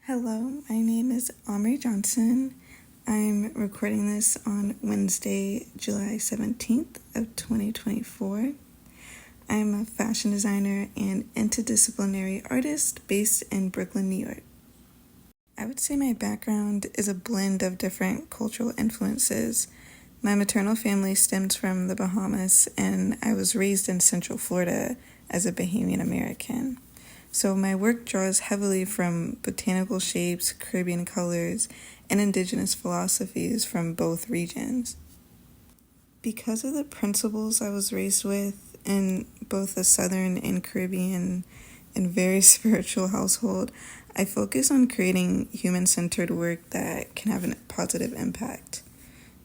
Hello, my name is Ahmrii Johnson. I'm recording this on Wednesday, July 17th of 2024. I'm a fashion designer and interdisciplinary artist based in Brooklyn, New York. I would say my background is a blend of different cultural influences. My maternal family stems from the Bahamas, and I was raised in Central Florida as a Bahamian American. So my work draws heavily from botanical shapes, Caribbean colors, and indigenous philosophies from both regions. Because of the principles I was raised with in both the Southern and Caribbean and very spiritual household, I focus on creating human-centered work that can have a positive impact.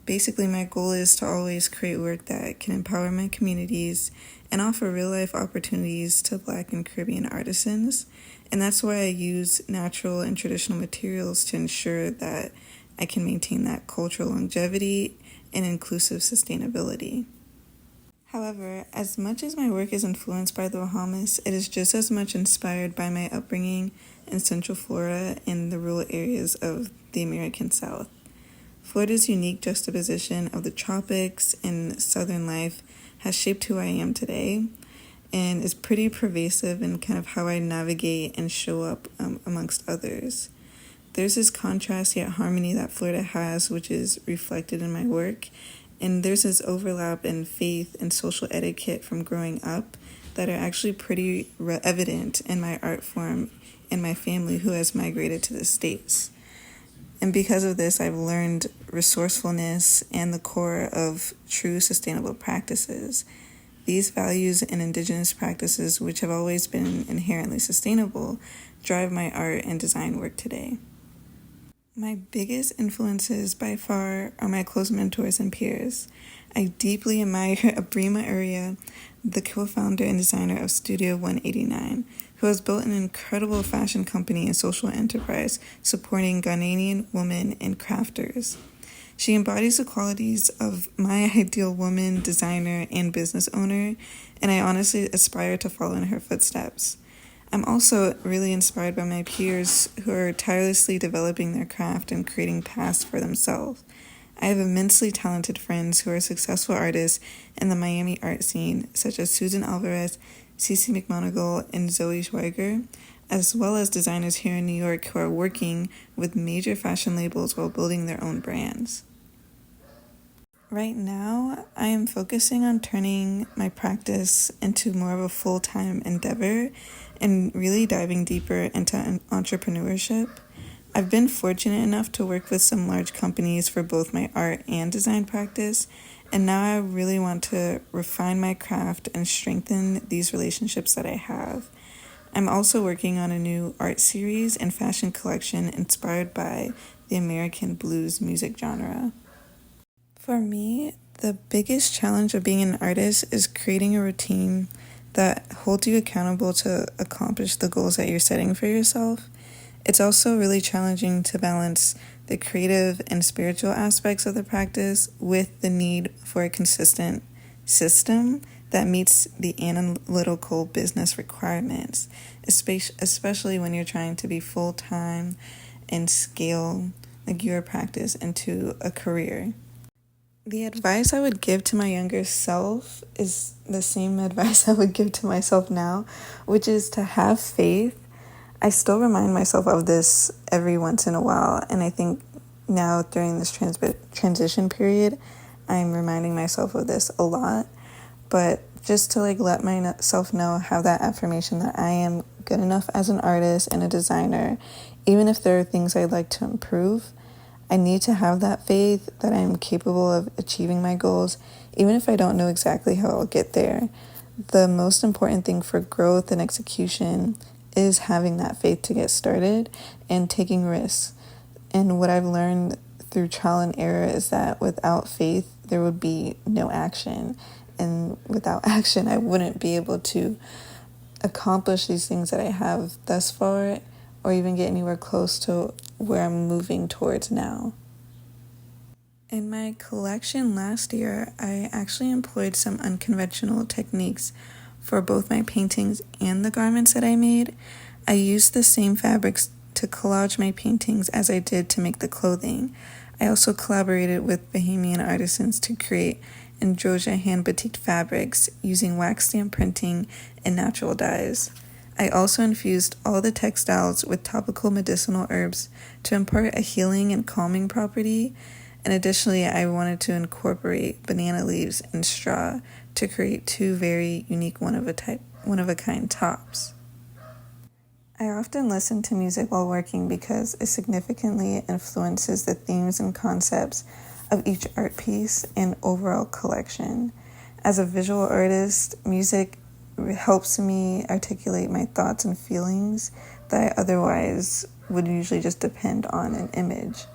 Basically, my goal is to always create work that can empower my communities and offer real-life opportunities to Black and Caribbean artisans, and that's why I use natural and traditional materials to ensure that I can maintain that cultural longevity and inclusive sustainability. However, as much as my work is influenced by the Bahamas, it is just as much inspired by my upbringing in Central Florida and the rural areas of the American South. Florida's unique juxtaposition of the tropics and southern life has shaped who I am today and is pretty pervasive in kind of how I navigate and show up amongst others. There's this contrast yet harmony that Florida has, which is reflected in my work, and there's this overlap in faith and social etiquette from growing up that are actually pretty evident in my art form and my family who has migrated to the States. And because of this, I've learned resourcefulness and the core of true sustainable practices. These values and indigenous practices, which have always been inherently sustainable, drive my art and design work today. My biggest influences by far are my close mentors and peers. I deeply admire Ahmrii Johnson, the co-founder and designer of Studio 189, who has built an incredible fashion company and social enterprise supporting Ghanaian women and crafters. She embodies the qualities of my ideal woman, designer, and business owner, and I honestly aspire to follow in her footsteps. I'm also really inspired by my peers who are tirelessly developing their craft and creating paths for themselves. I have immensely talented friends who are successful artists in the Miami art scene, such as Susan Alvarez, Cece McMonagle, and Zoe Schweiger, as well as designers here in New York who are working with major fashion labels while building their own brands. Right now, I am focusing on turning my practice into more of a full-time endeavor and really diving deeper into entrepreneurship. I've been fortunate enough to work with some large companies for both my art and design practice, and now I really want to refine my craft and strengthen these relationships that I have. I'm also working on a new art series and fashion collection inspired by the American blues music genre. For me, the biggest challenge of being an artist is creating a routine that holds you accountable to accomplish the goals that you're setting for yourself. It's also really challenging to balance the creative and spiritual aspects of the practice with the need for a consistent system that meets the analytical business requirements, especially when you're trying to be full-time and scale your practice into a career. The advice I would give to my younger self is the same advice I would give to myself now, which is to have faith. I still remind myself of this every once in a while, and I think now during this transition period, I'm reminding myself of this a lot. But just to let myself know, have that affirmation that I am good enough as an artist and a designer, even if there are things I'd like to improve. I need to have that faith that I'm capable of achieving my goals, even if I don't know exactly how I'll get there. The most important thing for growth and execution is having that faith to get started and taking risks. And what I've learned through trial and error is that without faith, there would be no action. And without action, I wouldn't be able to accomplish these things that I have thus far or even get anywhere close to where I'm moving towards now. In my collection last year, I actually employed some unconventional techniques for both my paintings and the garments that I made. I used the same fabrics to collage my paintings as I did to make the clothing. I also collaborated with Bahamian artisans to create Androsia hand-batikked fabrics using wax stamp printing and natural dyes. I also infused all the textiles with topical medicinal herbs to impart a healing and calming property, and additionally I wanted to incorporate banana leaves and straw to create two very unique one-of-a-kind tops. I often listen to music while working because it significantly influences the themes and concepts of each art piece and overall collection. As a visual artist, music helps me articulate my thoughts and feelings that I otherwise would usually just depend on an image.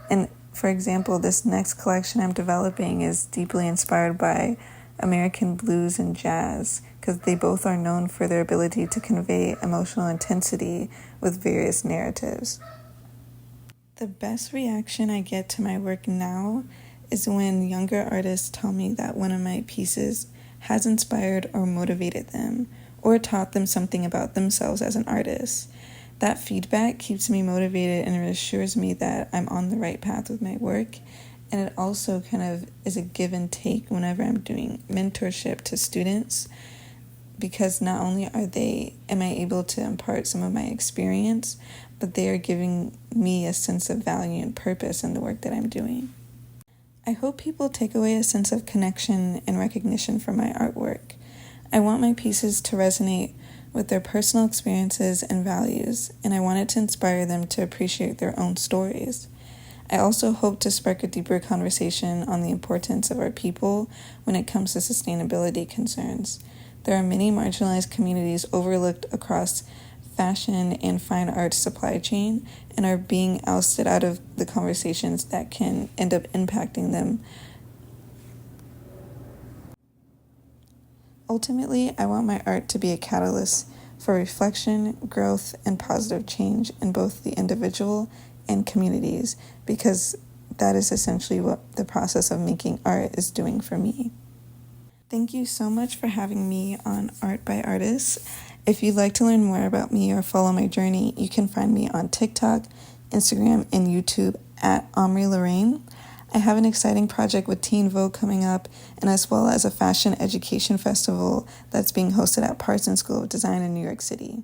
And for example, this next collection I'm developing is deeply inspired by American blues and jazz, because they both are known for their ability to convey emotional intensity with various narratives. The best reaction I get to my work now is when younger artists tell me that one of my pieces has inspired or motivated them, or taught them something about themselves as an artist. That feedback keeps me motivated and reassures me that I'm on the right path with my work. And it also kind of is a give and take whenever I'm doing mentorship to students, because not only am I able to impart some of my experience, but they are giving me a sense of value and purpose in the work that I'm doing. I hope people take away a sense of connection and recognition from my artwork. I want my pieces to resonate with their personal experiences and values, and I want it to inspire them to appreciate their own stories. I also hope to spark a deeper conversation on the importance of our people when it comes to sustainability concerns. There are many marginalized communities overlooked across fashion and fine arts supply chain and are being ousted out of the conversations that can end up impacting them. Ultimately, I want my art to be a catalyst for reflection, growth, and positive change in both the individual and communities, because that is essentially what the process of making art is doing for me. Thank you so much for having me on Art by Artists. If you'd like to learn more about me or follow my journey, you can find me on TikTok, Instagram, and YouTube at Ahmrii Lorraine. I have an exciting project with Teen Vogue coming up, and as well as a fashion education festival that's being hosted at Parsons School of Design in New York City.